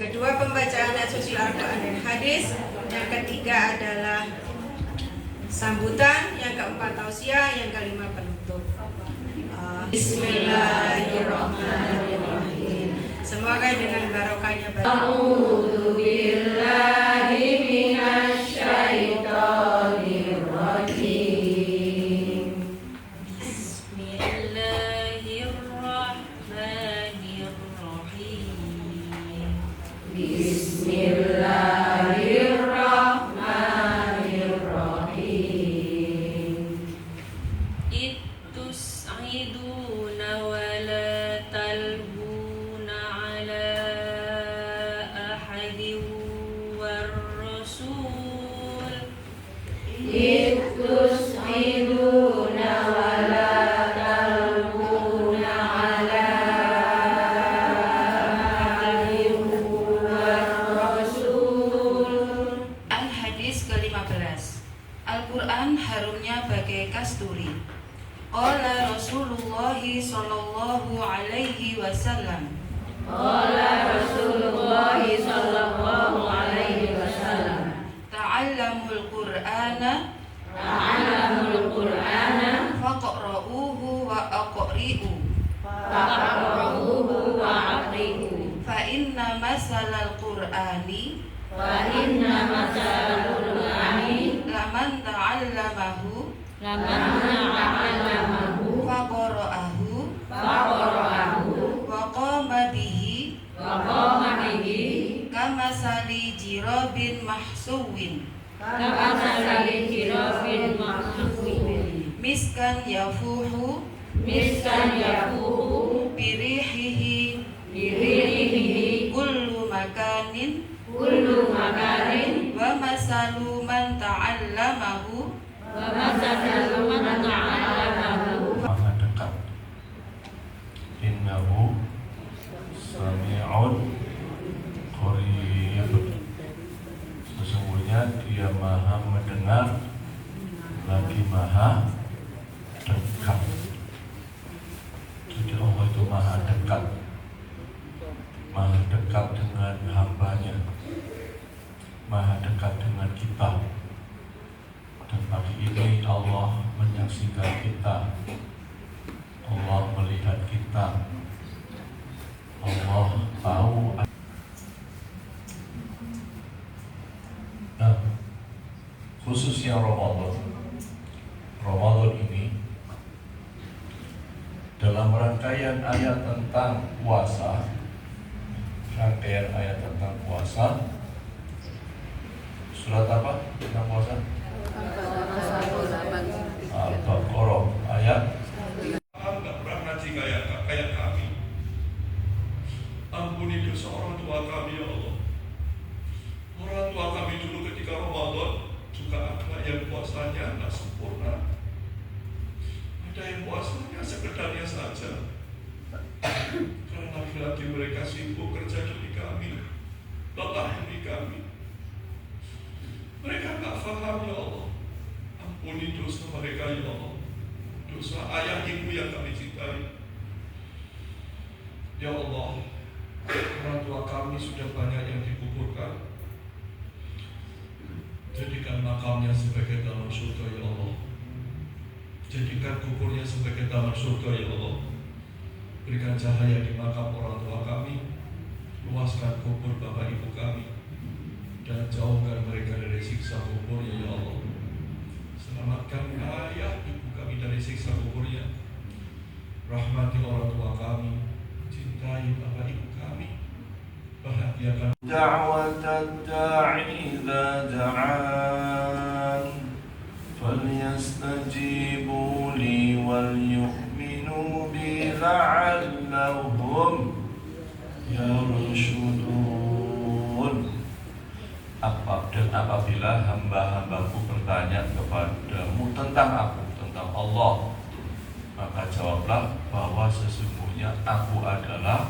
kedua pembacaan ayat suci Al-Quran dan hadis, yang ketiga adalah sambutan, yang keempat tausiah, yang kelima penutup. Bismillahirrahmanirrahim. Semoga dengan barokahnya A'udzu billahi minasyaitonir rajim. Bismillahirrahmanirrahim. Bismillahirrahmanirrahim. Ittus'iduna wa la talbuna ala ahadin war rasul. Ittus'iduna wa la talbuna ala ahadin war rasul. Al-Hadis ke-15. Al-Quran harumnya bagai kasturi. Qala Rasulullah sallallahu alaihi wasallam. Qala Rasulullah sallallahu alaihi wasallam. Ta'allamul Qur'ana Ta'allamul Qur'ana faqra'uhu wa aqri'u. faqra'uhu wa aqri'u. Fa inna masalal Qur'ani Wa inna masalul Qur'ani laman ta'allamahu laman ta'allamahu faqra'ahu faqra'ahu wa qama bihi wa qama bihi kamasali jirabin mahsuwin kamasali jirafin mahsuwin miskan yafuhu miskan yafuhu birihihi birihihi kullu makanin kullu makanin wa masalu man ta'allamahu wa masalu man ta'allamahu. Maha dekat. Innahu sami'un qarib. Sesungguhnya dia maha mendengar lagi maha dekat. Jadi Allah itu maha dekat. Maha dekat dengan hambanya, maha dekat dengan kita. Dan pagi ini Allah menyaksikan kita, Allah melihat kita, Allah tahu. Nah, khususnya Ramadan ini dalam rangkaian ayat tentang puasa, surat apa tentang puasa? Al-Baqarah ayat. Nggak pernah ngaji kayak kami. Ampuni dosa orang tua kami ya Allah. Orang tua kami dulu ketika Ramadan juga ada yang puasanya nggak sempurna, ada yang puasanya sekedarnya saja. Karena lagi-lagi mereka sibuk kerja demi kami, lelah demi kami. Mereka nggak paham ya Allah. Ampuni dosa mereka ya Allah, dosa ayah ibu yang kami cintai. Ya Allah, orang tua kami sudah banyak yang dikuburkan. Jadikan makamnya sebagai taman surga ya Allah. Jadikan kuburnya sebagai taman surga ya Allah. Berikan cahaya di makam orang tua kami. Luaskan kubur bapak ibu kami, dan jauhkan mereka dari siksa kuburnya ya Allah. Selamatkan ayah ibu kami dari siksa kuburnya. Rahmati orang tua kami, cintai bapak ibu kami, bahagiakan دعوة الداعي إذا دعان فليستجيبوا لي وليؤمنوا بي لعلهم يرشدون. Dan apabila hamba-hambaku bertanya kepadamu tentang aku, tentang Allah, maka jawablah bahwa sesungguhnya aku adalah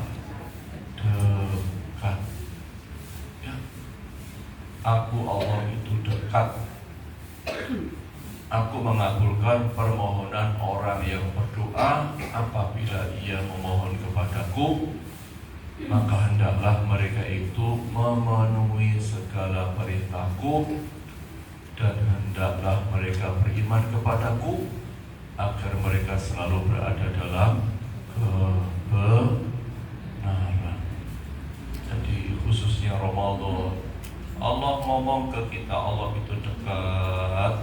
dekat. Ya. Aku Allah itu dekat. Aku mengabulkan permohonan orang yang berdoa apabila ia memohon kepadaku maka hendaklah mereka itu memenuhi segala perintahku, dan hendaklah mereka beriman kepadaku agar mereka selalu berada dalam kebenaran. Jadi khususnya Ramadan, Allah ngomong ke kita, Allah itu dekat,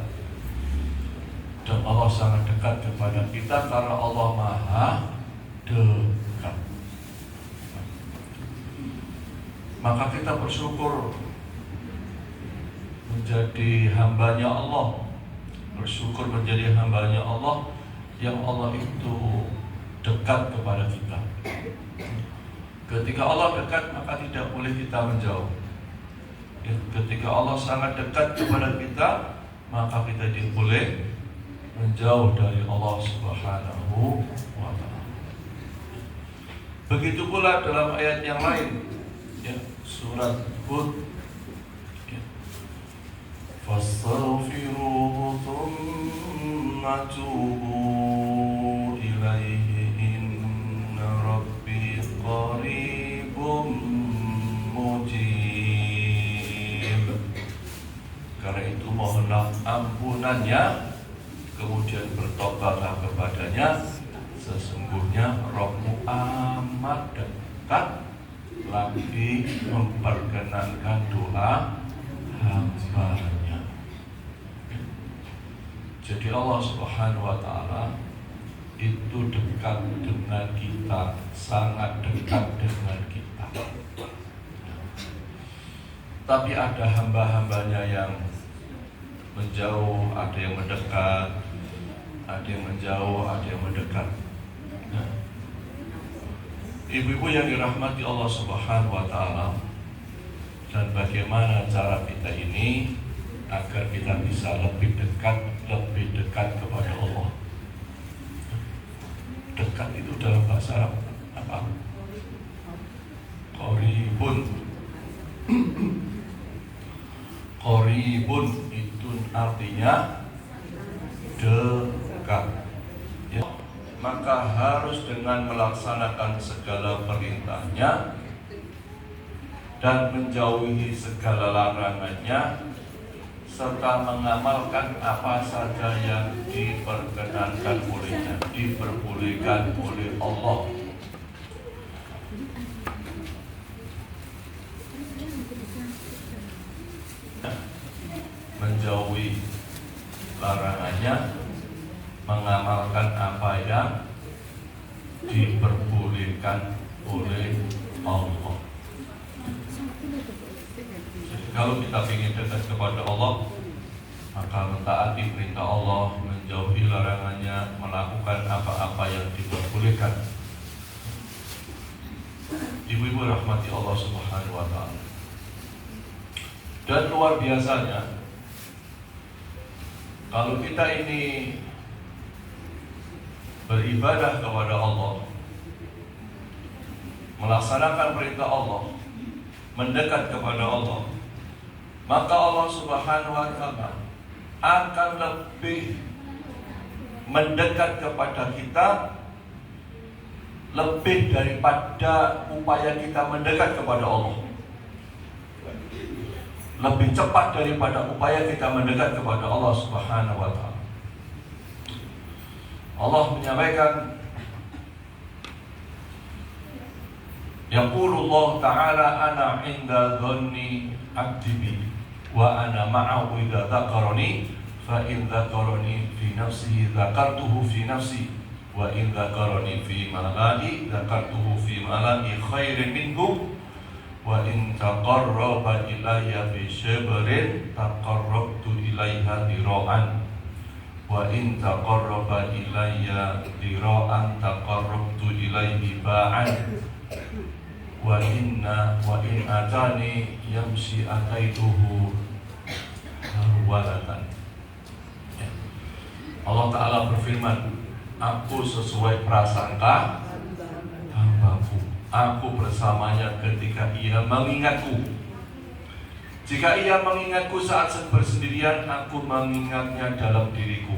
dan Allah sangat dekat kepada kita karena Allah Maha dekat. Maka kita bersyukur menjadi hambanya Allah, bersyukur menjadi hambanya Allah yang Allah itu dekat kepada kita. Ketika Allah dekat, maka tidak boleh kita menjauh. Ketika Allah sangat dekat kepada kita, maka kita tidak boleh menjauh dari Allah Subhanahu wa ta'ala. Begitu pula dalam ayat yang lain, ya, surat Hud, ya. Fastaghfiruhu thumma tubu ilaihi inna rabbi qaribum mujib. Karena itu mohonlah ampunannya, kemudian bertobatlah kepadanya, sesungguhnya Rabbmu amat dekat lagi memperkenankan doa hambanya. Jadi Allah Subhanahu wa ta'ala itu dekat dengan kita, sangat dekat dengan kita. Tapi ada hamba-hambanya yang menjauh, ada yang mendekat, ada yang menjauh, ada yang mendekat. Nah, ibu-ibu yang dirahmati Allah Subhanahu wa ta'ala, dan bagaimana cara kita ini agar kita bisa lebih dekat kepada Allah. Dekat itu dalam bahasa Arab apa? Qoribun. Qoribun itu artinya dekat, ya. Maka harus dengan melaksanakan segala perintahnya dan menjauhi segala larangannya, serta mengamalkan apa saja yang diperkenankan olehnya, diperbolehkan oleh Allah. Menjauhi larangannya, mengamalkan apa yang diperbolehkan oleh Allah. Jadi kalau kita ingin dekat kepada Allah, maka mentaati perintah Allah, menjauhi larangannya, melakukan apa-apa yang diperbolehkan. Ibu-ibu rahmati Allah Subhanahu wa ta'ala. Dan luar biasanya, kalau kita ini beribadah kepada Allah, melaksanakan perintah Allah, mendekat kepada Allah, maka Allah Subhanahu wa ta'ala akan lebih mendekat kepada kita lebih daripada upaya kita mendekat kepada Allah. Lebih cepat daripada upaya kita mendekat kepada Allah Subhanahu wa ta'ala. Allah menyampaikan, Yaqulullah ta'ala ana inda dhanni 'abdi bi wa ana ma'ahu idza dzakarani fa in dzakarani fi nafsihi dzakartuhu fi nafsi wa in dzakarani fi malai dzakartuhu fi malai khairin minhu wa in taqarraba ilayya bi shibrin taqarrabtu ilayha dira'an wa in taqarraba ilayya dira'an taqarrabtu ilayhi ba'an wa in atani yamshi ataituhu walatan. Allah Ta'ala berfirman, aku sesuai prasangka hambaku, aku bersamanya ketika ia mengingatku. Jika ia mengingatku saat bersendirian, aku mengingatnya dalam diriku.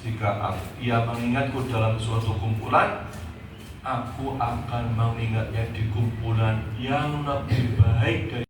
Jika ia mengingatku dalam suatu kumpulan, aku akan mengingatnya di kumpulan yang lebih baik dari